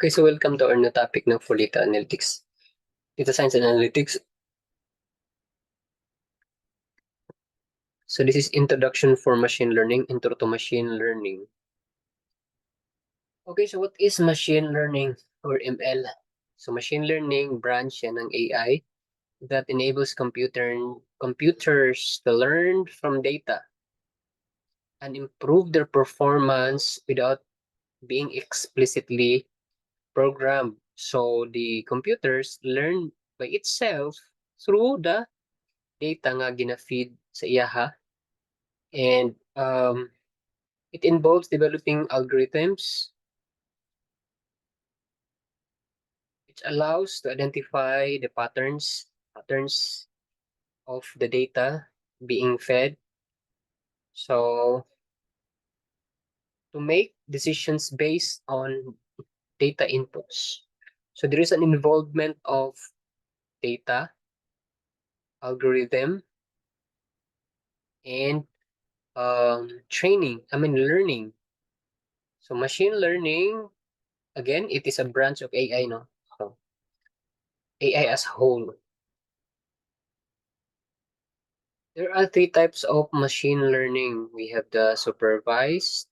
Okay, so welcome to our new topic ng for data analytics. Data science and analytics. So this is introduction for machine learning, intro to machine learning. Okay, so what is machine learning or ML? So machine learning branch yan ng AI that enables computers to learn from data and improve their performance without being explicitly programmed. So the computers learn by itself through the data nga gina-feed sa iyaha. And it involves developing algorithms which allows to identify the patterns of the data being fed. So to make decisions based on data inputs. So there is an involvement of data, algorithm, and learning. So machine learning, again, it is a branch of AI, no? So AI as a whole. There are three types of machine learning. We have the supervised,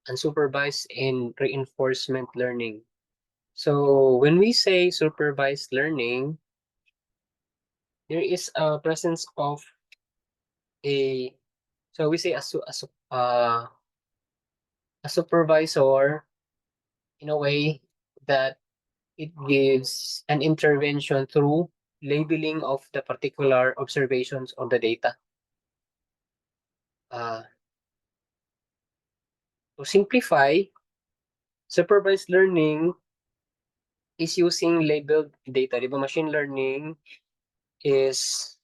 unsupervised, and reinforcement learning. So when we say supervised learning, there is a presence of a, so we say a supervisor in a way that it gives an intervention through labeling of the particular observations of the data. To simplify, supervised learning is using labeled data. Di ba? Machine learning is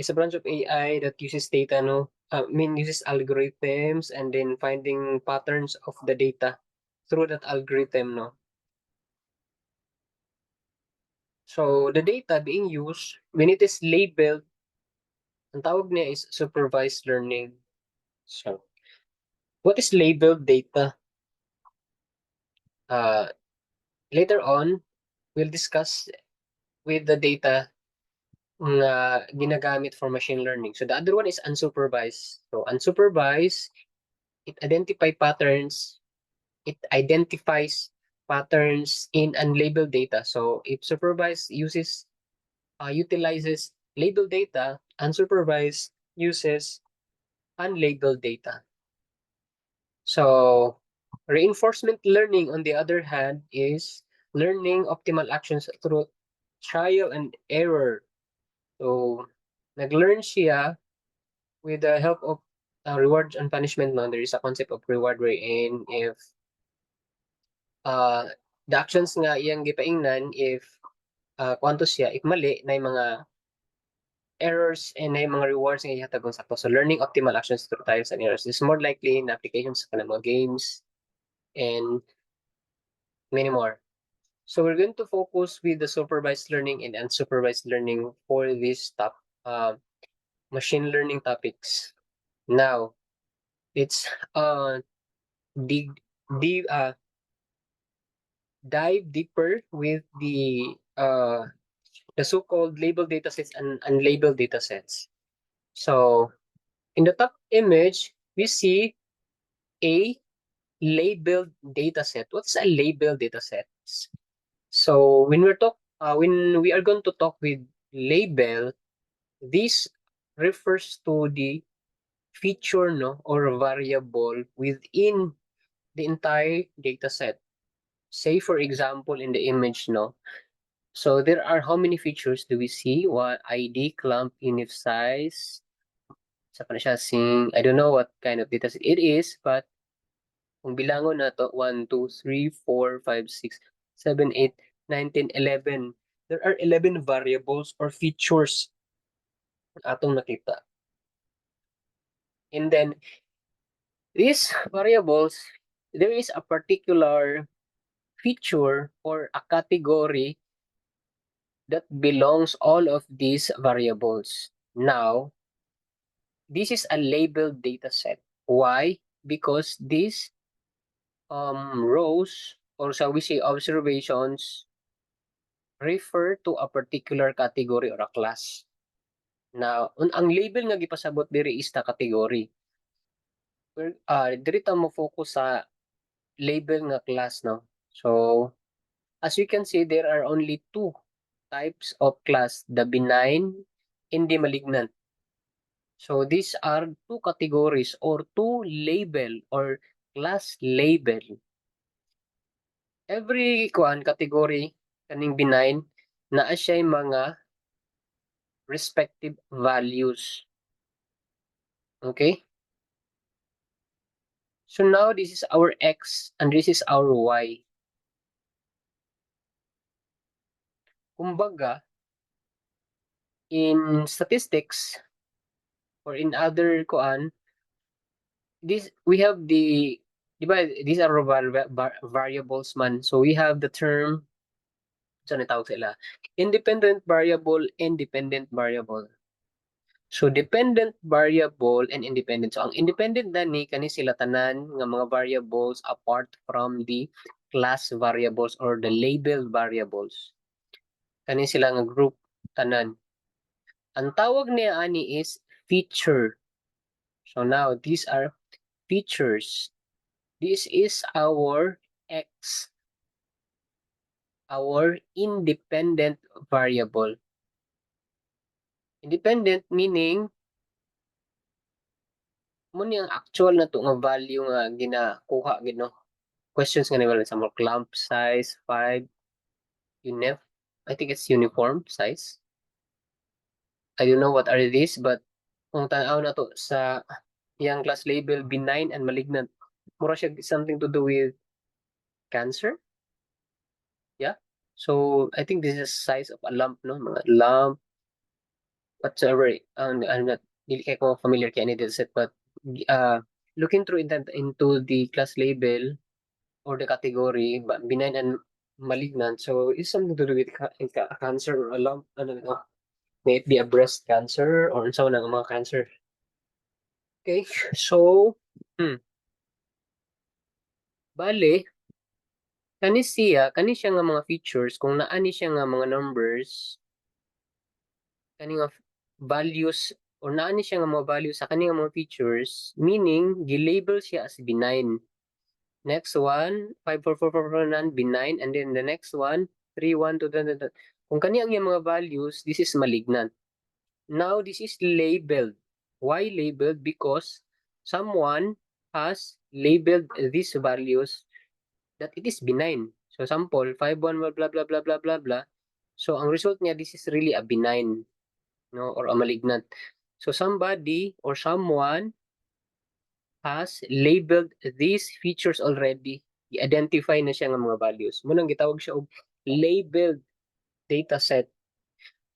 is a branch of AI that uses data, no? Uses algorithms and then finding patterns of the data through that algorithm, no? So the data being used, when it is labeled, ang tawag niya is supervised learning. So, what is labeled data? Uh, Later on, we'll discuss with the data na ginagamit for machine learning. So the other one is unsupervised. So unsupervised, it identifies patterns in unlabeled data. So if supervised utilizes labeled data, unsupervised uses unlabeled data. So reinforcement learning, on the other hand, is learning optimal actions through trial and error. So nag-learn siya with the help of reward and punishment. No, there is a concept of reward wherein if uh, the actions nga iyang gipaingnan, if kwanto siya, if mali na yung mga errors and na yung mga rewards nga ihatagong sakto. So learning optimal actions through trials and errors is more likely in applications sa mga games and many more. So we're going to focus with the supervised learning and unsupervised learning for this machine learning topics. Now, let's dig deep dive deeper with the so-called labeled datasets and unlabeled datasets. So in the top image, we see a labeled dataset. What's a labeled dataset? So when we are going to talk with label, this refers to the feature, no, or variable within the entire dataset. Say for example in the image, no. So there are how many features do we see? What ID, clump, unif size, sa pa na siya sing, I don't know what kind of dataset it is, but kung bilangon na to, 1, 2, 3, 4, 5, 6, 7, 8, 9, 10, 11. There are 11 variables or features atong nakita. And then these variables, there is a particular feature or a category that belongs all of these variables. Now, this is a labeled data set. Why? Because these rows or shall we say observations refer to a particular category or a class. Now, ang label nga gipasabot diri is ta category. Diri ta mo focus sa label nga class, no? So, as you can see, there are only two types of class, the benign and the malignant. So, these are two categories or two label or class label. Every category kaning benign naa siya mga respective values. Okay? So now this is our X and this is our Y. Kumbaga, in statistics or in other this we have these are variables man. So we have the term, saan tawag sila? Independent variable, independent variable. So dependent variable and independent. So ang independent ni kani sila tanan nga mga variables apart from the class variables or the label variables. Kani sila nga group tanan. Ang tawag niya ani is feature. So now these are features. This is our X, our independent variable. Independent meaning mo ni ang actual na to nga value nga ginakuha gid no. Questions nga nila sa more clump size 5 unif. I think it's uniform size. I don't know what are these, but kung tanaw na to sa yang class label benign and malignant, mura siya something to do with cancer. Yeah. So I think this is size of a lump, no? Mga lump, whatsoever. I'm not really ko familiar kay any dataset, but looking through into the class label or the category, benign and malignant. So it's something to do with cancer or a lump. Ano, may it be a breast cancer or so na mga cancer. Okay, so, bale, kani siya nga mga features, kung naani siya nga mga numbers, kani nga values, or naani siya nga mga values sa kani nga mga features, meaning, gilabel siya as benign. Next one, 54449, benign, and then the next one, 3122. Kung kani ang yung mga values, this is malignant. Now, this is labeled. Why labeled? Because someone has labeled these values that it is benign. So, sample, 51 blah, blah, blah, blah, blah, blah, blah. So, ang result niya, this is really a benign, no, or a malignant. So, somebody or someone has labeled these features already. I-identify na siya ng mga values. Munang gitawag siya og labeled data set.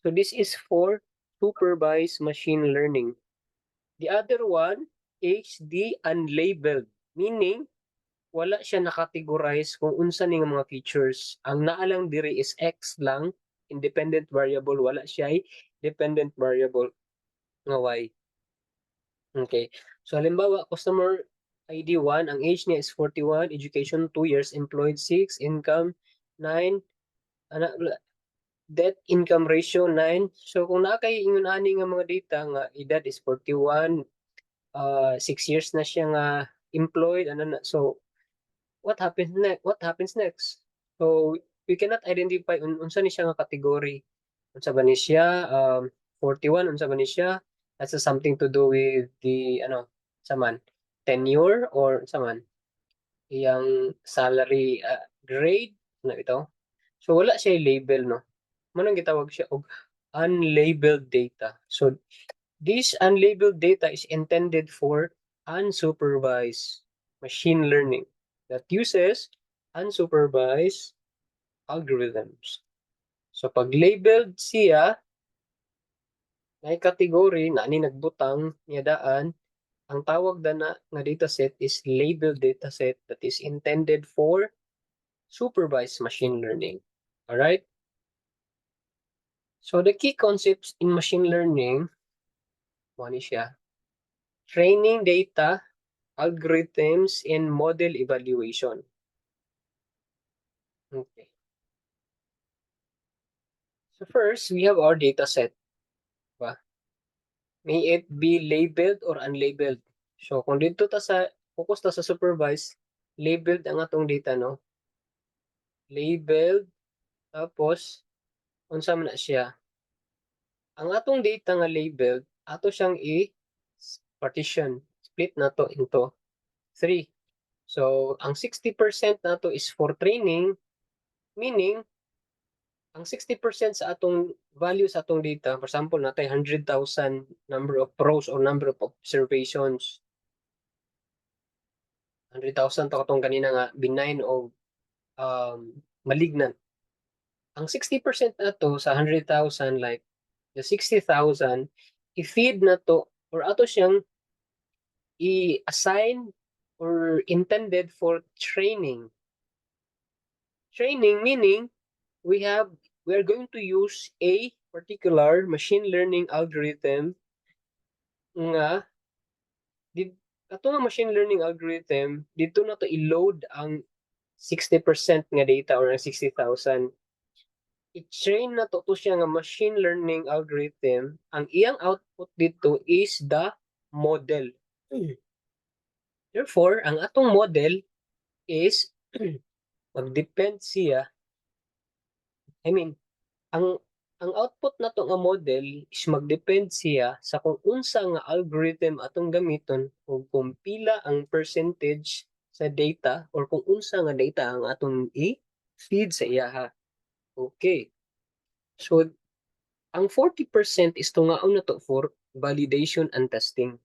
So, this is for supervised machine learning. The other one is the unlabeled, meaning wala siya nakategorize kung unsa ni nga mga features. Ang naa lang diri is X lang, independent variable, wala siya dependent variable nga Y. Okay. So halimbawa, customer ID 1, ang age niya is 41, education 2 years, employed 6, income 9, debt income ratio 9. So kung naa kay ingon ani nga mga data nga edad is 41, 6 years na siya nga employed, so what happens next? So we cannot identify unsa ni siya nga category. Unsa ba ni siya 41, unsa ba ni siya? That's something to do with the sa man tenure or sa man iyang salary grade na ito. So wala siya label, no. Manang gitawag siya og unlabeled data. So this unlabeled data is intended for unsupervised machine learning that uses unsupervised algorithms. So pag labeled siya, may category na ani nagbutang niya daan, ang tawag na nga dataset is labeled dataset that is intended for supervised machine learning. Alright? So the key concepts in machine learning, one is siya, training data, algorithms, and model evaluation. Okay. So first, we have our data set. Diba? May it be labeled or unlabeled. So kung dito ta sa focus ta sa supervised, labeled ang atong data, no? Labeled, tapos unsa man na siya. Ang atong data nga labeled, ato siyang i-partition. Split na to into 3. So, ang 60% nato is for training, meaning ang 60% sa atong value sa atong data, for example, natay 100,000 number of rows or number of observations. 100,000 to katong kanina nga benign o malignant. Ang 60% nato sa 100,000, like the 60,000, i-feed na to or ato siyang i-assign or intended for training. Training meaning we are going to use a particular machine learning algorithm nga ato nga machine learning algorithm dito na to i-load ang 60% nga data or ang 60,000. I-train na to siya nga machine learning algorithm. Ang iyang output dito is the model. Therefore, ang atong model is mag-depend siya. I mean, ang output na to nga model is mag-depend siya sa kung unsa nga algorithm atong gamiton o kung pila ang percentage sa data or kung unsa nga data ang atong i-feed sa iya. Okay. So, ang 40% is tungaon na to for validation and testing.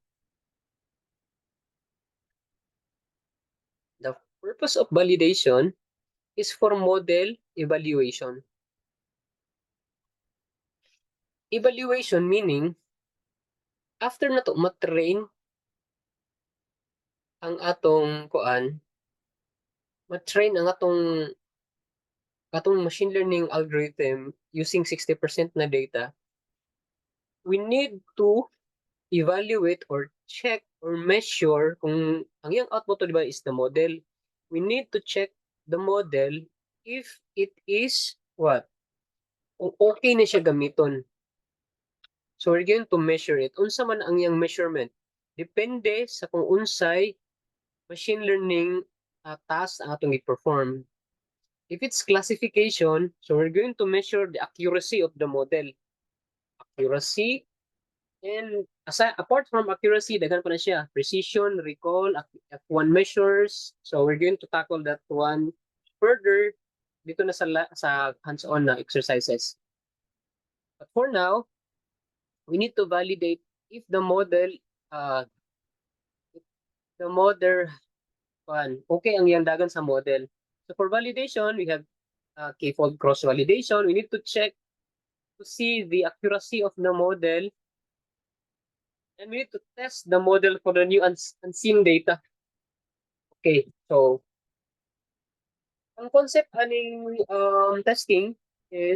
The purpose of validation is for model evaluation. Evaluation meaning, after na to matrain ang atong matrain ang atong machine learning algorithm using 60% na data, we need to evaluate or check or measure kung ang iyang output to, di ba, is the model. We need to check the model if it is what? Kung okay na siya gamiton. So we're going to measure it. Unsa man ang iyang measurement? Depende sa kung unsay machine learning task ang atong i-perform. If it's classification, so we're going to measure the accuracy of the model. Accuracy, and apart from accuracy, daghan pa na siya. Precision, recall, F1 measures. So we're going to tackle that one further dito na sa hands-on na exercises. But for now, we need to validate if the model okay ang iyang dagan sa model. So for validation, we have k-fold cross validation. We need to check to see the accuracy of the model, and we need to test the model for the new unseen data. Okay, so ang concept aning testing is